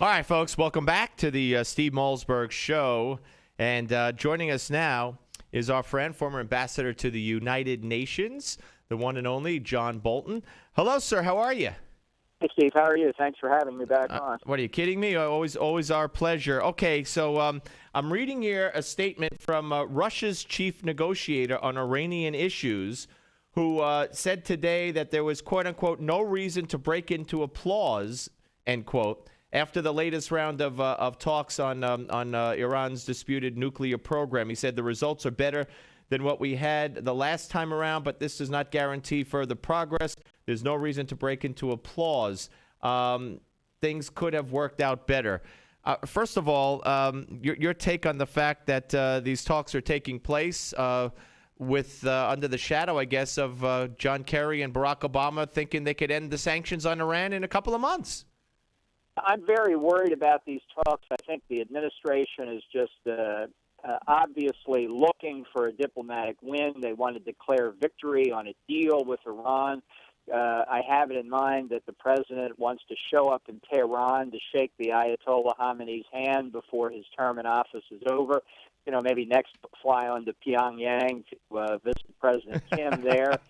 All right, folks, welcome back to the Steve Malzberg Show. And joining us now is our friend, former ambassador to the United Nations, the one and only John Bolton. Hello, sir. How are you? Hey, Steve. How are you? Thanks for having me back on. What, are you kidding me? Always our pleasure. Okay, so I'm reading here a statement from Russia's chief negotiator on Iranian issues, who said today that there was, quote unquote, no reason to break into applause, end quote, after the latest round of talks on Iran's disputed nuclear program. He said the results are better than what we had the last time around, but this does not guarantee further progress. There's no reason to break into applause. Things could have worked out better. First of all, your take on the fact that these talks are taking place with under the shadow, I guess, of John Kerry and Barack Obama thinking they could end the sanctions on Iran in a couple of months. I'm very worried about these talks. I think the administration is just obviously looking for a diplomatic win. They want to declare victory on a deal with Iran. I have it in mind that the president wants to show up in Tehran to shake the Ayatollah Khamenei's hand before his term in office is over. You know, maybe next fly on to Pyongyang to visit President Kim there.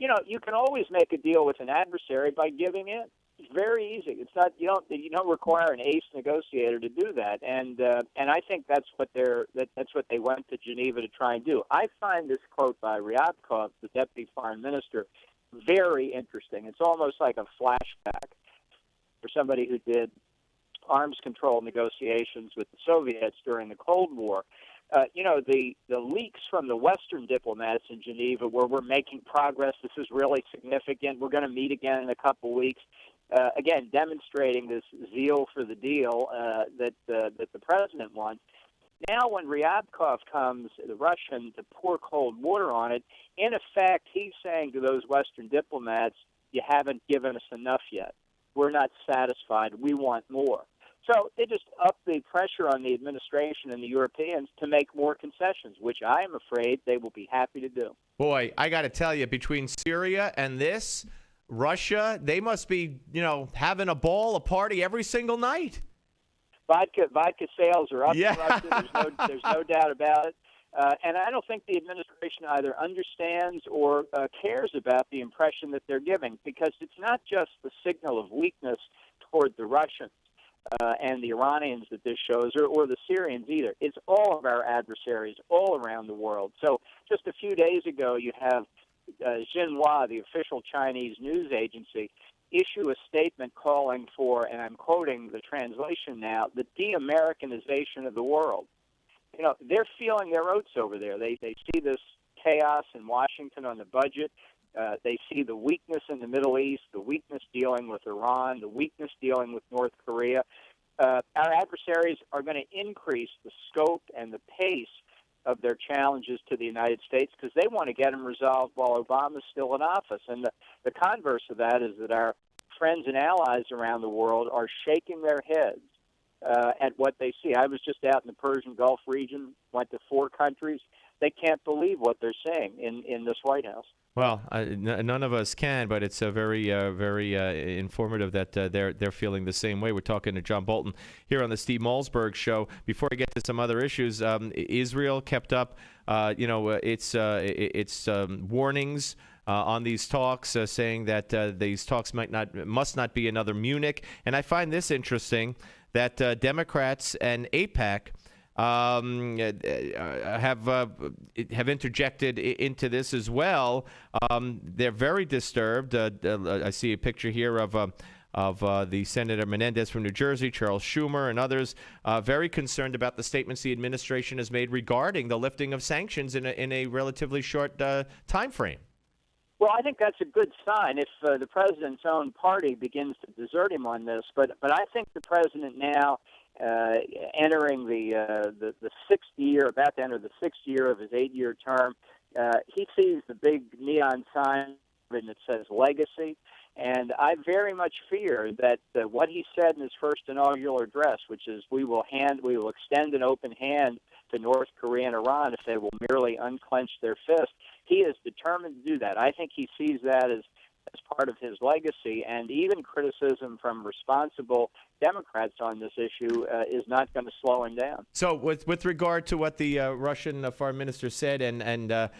You know, you can always make a deal with an adversary by giving in. It's very easy. It's not you don't require an ace negotiator to do that, and I think that's what they went to Geneva to try and do. I find this quote by Ryabkov, the deputy foreign minister, very interesting. It's almost like a flashback for somebody who did arms control negotiations with the Soviets during the Cold War. You know, the leaks from the Western diplomats in Geneva where we're making progress, this is really significant, we're going to meet again in a couple weeks, again, demonstrating this zeal for the deal that the president wants. Now when Ryabkov comes, the Russian, to pour cold water on it, in effect, he's saying to those Western diplomats, you haven't given us enough yet. We're not satisfied. We want more. So they just up the pressure on the administration and the Europeans to make more concessions, which I am afraid they will be happy to do. Boy, I got to tell you, between Syria and this, Russia, they must be, having a ball, a party every single night. Vodka sales are up Yeah. in Russia. There's no doubt about it. And I don't think the administration either understands or cares about the impression that they're giving, because it's not just the signal of weakness toward the Russians and the Iranians that this shows, or the Syrians either. It's all of our adversaries all around the world. So just a few days ago, you have Xinhua, the official Chinese news agency, issue a statement calling for, and I'm quoting the translation now, the de-Americanization of the world. You know, they're feeling their oats over there. They see this chaos in Washington on the budget. They see the weakness in the Middle East, the weakness dealing with Iran, the weakness dealing with North Korea. Our adversaries are going to increase the scope and the pace of their challenges to the United States because they want to get them resolved while Obama's still in office. And the converse of that is that our friends and allies around the world are shaking their heads at what they see. I was just out in the Persian Gulf region, went to 4 countries. They can't believe what they're seeing in this White House. Well, none of us can, but it's very informative that they're feeling the same way. We're talking to John Bolton here on the Steve Malzberg Show. Before I get to some other issues, Israel kept up, its warnings on these talks, saying that these talks must not be another Munich. And I find this interesting that Democrats and AIPAC have interjected into this as well. They're very disturbed. I see a picture here of the Senator Menendez from New Jersey, Charles Schumer, and others, very concerned about the statements the administration has made regarding the lifting of sanctions in a relatively short time frame. Well, I think that's a good sign if the president's own party begins to desert him on this. But I think the president now, entering the 6th year, about to enter the 6th year of his 8-year term, he sees the big neon sign that says legacy. And I very much fear that what he said in his first inaugural address, which is we will extend an open hand to North Korea and Iran if they will merely unclench their fist, he is determined to do that. I think he sees that as as part of his legacy, and even criticism from responsible Democrats on this issue is not going to slow him down. So, with regard to what the Russian foreign minister said, and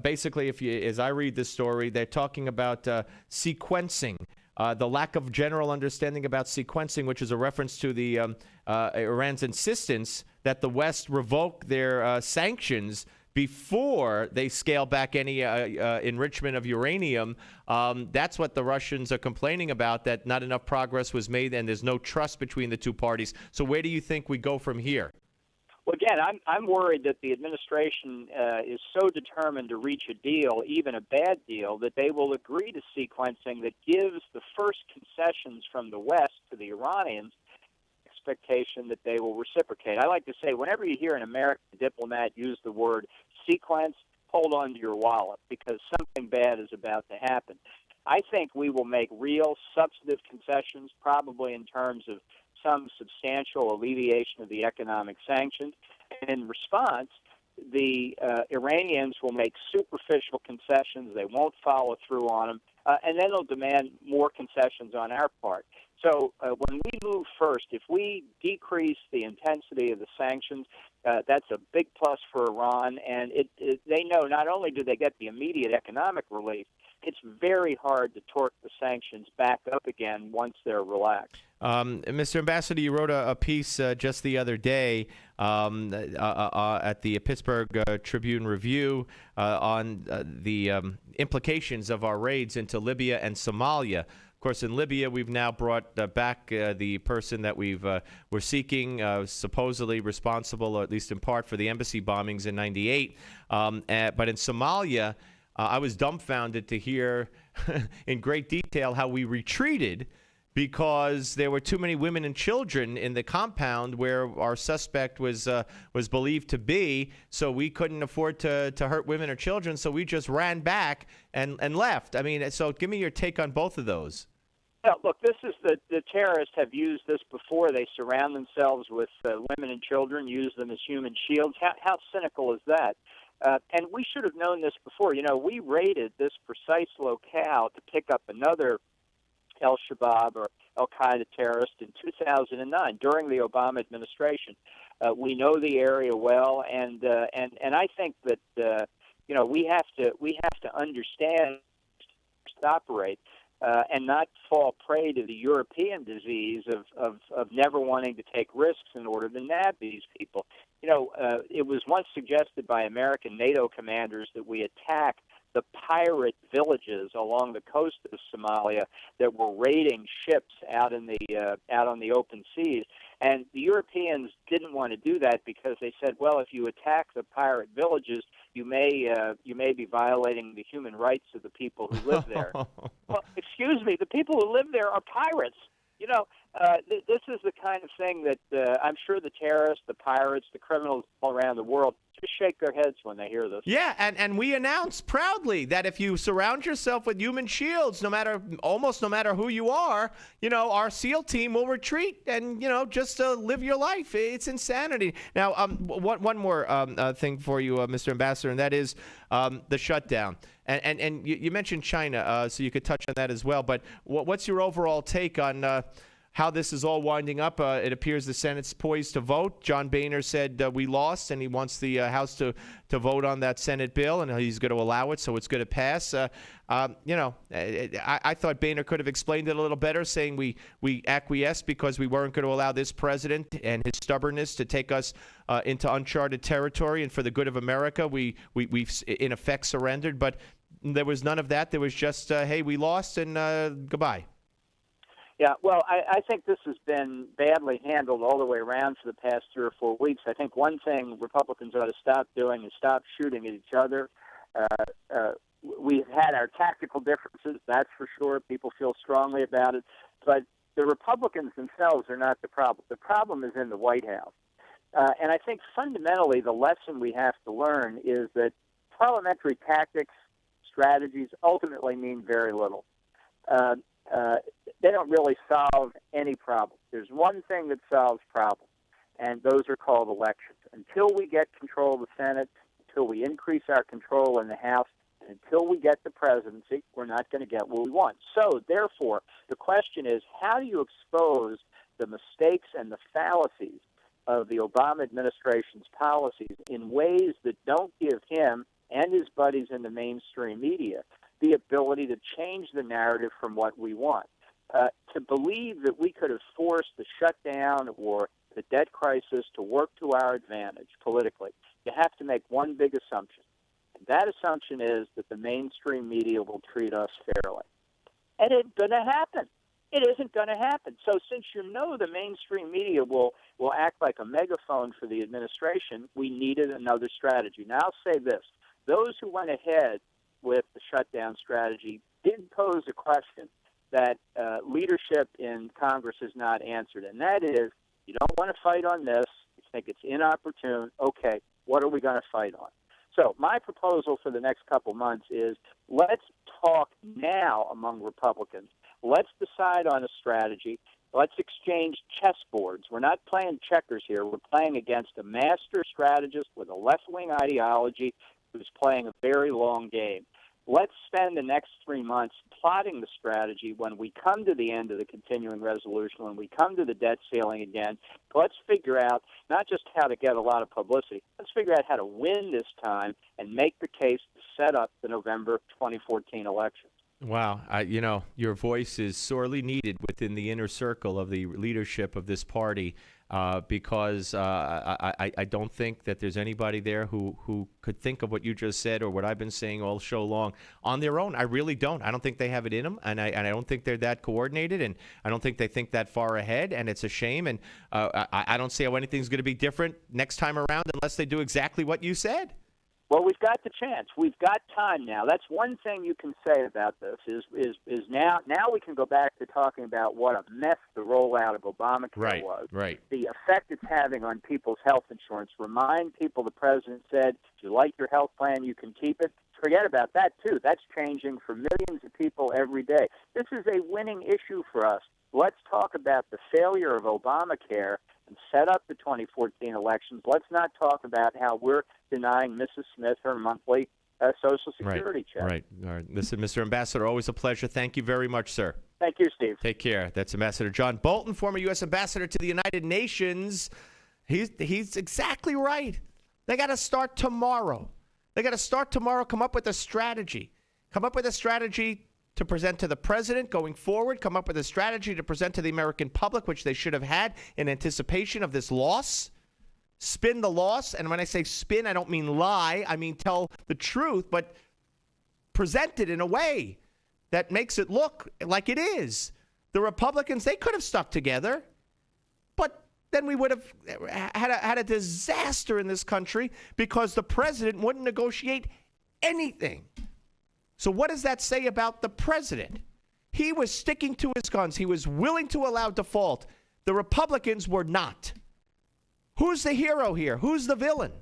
basically, as I read this story, they're talking about sequencing. The lack of general understanding about sequencing, which is a reference to the Iran's insistence that the West revoke their sanctions before they scale back any enrichment of uranium. That's what the Russians are complaining about, that not enough progress was made and there's no trust between the two parties. So where do you think we go from here? Well, again, I'm worried that the administration is so determined to reach a deal, even a bad deal, that they will agree to sequencing that gives the first concessions from the West to the Iranians expectation that they will reciprocate. I like to say, whenever you hear an American diplomat use the word sequence, hold on to your wallet, because something bad is about to happen. I think we will make real substantive concessions, probably in terms of some substantial alleviation of the economic sanctions. And in response, the Iranians will make superficial concessions. They won't follow through on them, and then they'll demand more concessions on our part. So when we move first, if we decrease the intensity of the sanctions, that's a big plus for Iran. And they know not only do they get the immediate economic relief, it's very hard to torque the sanctions back up again once they're relaxed. Mr. Ambassador, you wrote a piece just the other day at the Pittsburgh Tribune Review on the implications of our raids into Libya and Somalia. Of course, in Libya, we've now brought back the person that we're seeking, supposedly responsible, or at least in part, for the embassy bombings in '98. But in Somalia, I was dumbfounded to hear in great detail how we retreated because there were too many women and children in the compound where our suspect was believed to be. So we couldn't afford to hurt women or children. So we just ran back and left. I mean, so give me your take on both of those. Well, look, this is the terrorists have used this before. They surround themselves with women and children, use them as human shields. How cynical is that? And we should have known this before. You know, we raided this precise locale to pick up another al-Shabaab or al-Qaeda terrorist in 2009 during the Obama administration. We know the area well, and I think that you know, we have to understand to operate. And not fall prey to the European disease of never wanting to take risks in order to nab these people. You know, it was once suggested by American NATO commanders that we attack the pirate villages along the coast of Somalia that were raiding ships out on the open seas. And the Europeans didn't want to do that because they said, well, if you attack the pirate villages, you may be violating the human rights of the people who live there. Well, excuse me, the people who live there are pirates. You know, this is the kind of thing that I'm sure the terrorists, the pirates, the criminals all around the world just shake their heads when they hear this. Yeah, and we announce proudly that if you surround yourself with human shields, almost no matter who you are, you know, our SEAL team will retreat and, you know, just live your life. It's insanity. Now, one more thing for you, Mr. Ambassador, and that is the shutdown. And you mentioned China, so you could touch on that as well. But what's your overall take on how this is all winding up? It appears the Senate's poised to vote. John Boehner said we lost, and he wants the House to vote on that Senate bill, and he's going to allow it, so it's going to pass. You know, I thought Boehner could have explained it a little better, saying we acquiesced because we weren't going to allow this president and his stubbornness to take us into uncharted territory, and for the good of America, we've in effect surrendered. But there was none of that. There was just, hey, we lost, and goodbye. Yeah, well, I think this has been badly handled all the way around for the past 3 or 4 weeks. I think one thing Republicans ought to stop doing is stop shooting at each other. We've had our tactical differences, that's for sure. People feel strongly about it. But the Republicans themselves are not the problem. The problem is in the White House. And I think fundamentally the lesson we have to learn is that parliamentary tactics, strategies ultimately mean very little. They don't really solve any problem. There's one thing that solves problems, and those are called elections. Until we get control of the Senate, until we increase our control in the House, Until we get the presidency, we're not going to get what we want. So, therefore, the question is, how do you expose the mistakes and the fallacies of the Obama administration's policies in ways that don't give him and his buddies in the mainstream media the ability to change the narrative from what we want? To believe that we could have forced the shutdown or the debt crisis to work to our advantage politically, you have to make one big assumption. And that assumption is that the mainstream media will treat us fairly. And it ain't going to happen. It isn't going to happen. So since you know the mainstream media will act like a megaphone for the administration, we needed another strategy. Now, I'll say this. Those who went ahead with the shutdown strategy did pose a question that leadership in Congress has not answered, and that is, you don't want to fight on this. You think it's inopportune. Okay, what are we going to fight on? So my proposal for the next couple months is let's talk now among Republicans. Let's decide on a strategy. Let's exchange chessboards. We're not playing checkers here. We're playing against a master strategist with a left-wing ideology who's playing a very long game. Let's spend the next 3 months plotting the strategy. When we come to the end of the continuing resolution, when we come to the debt ceiling again, let's figure out not just how to get a lot of publicity, let's figure out how to win this time and make the case to set up the November 2014 election. Wow. Your voice is sorely needed within the inner circle of the leadership of this party because I don't think that there's anybody there who could think of what you just said or what I've been saying all show long on their own. I really don't. I don't think they have it in them, and I don't think they're that coordinated, and I don't think they think that far ahead, and it's a shame. And I don't see how anything's going to be different next time around unless they do exactly what you said. Well, we've got the chance. We've got time now. That's one thing you can say about this is now we can go back to talking about what a mess the rollout of Obamacare was. Right. The effect it's having on people's health insurance. Remind people the president said, if you like your health plan, you can keep it. Forget about that, too. That's changing for millions of people every day. This is a winning issue for us. Let's talk about the failure of Obamacare and set up the 2014 elections. Let's not talk about how we're denying Mrs. Smith her monthly Social Security check. Right. All right. Listen, Mr. Ambassador, always a pleasure. Thank you very much, sir. Thank you, Steve. Take care. That's Ambassador John Bolton, former U.S. Ambassador to the United Nations. He's exactly right. They got to start tomorrow. Come up with a strategy. Come up with a strategy to present to the president going forward, come up with a strategy to present to the American public, which they should have had in anticipation of this loss. Spin the loss. And when I say spin, I don't mean lie. I mean tell the truth, but present it in a way that makes it look like it is. The Republicans, they could have stuck together, but then we would have had a disaster in this country because the president wouldn't negotiate anything. So what does that say about the president? He was sticking to his guns. He was willing to allow default. The Republicans were not. Who's the hero here? Who's the villain?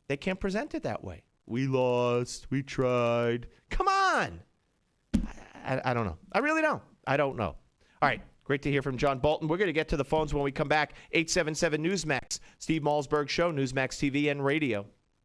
They can't present it that way. We lost. We tried. Come on. I don't know. I really don't. I don't know. All right. Great to hear from John Bolton. We're going to get to the phones when we come back. 877 Newsmax. Steve Malzberg Show, Newsmax TV and Radio.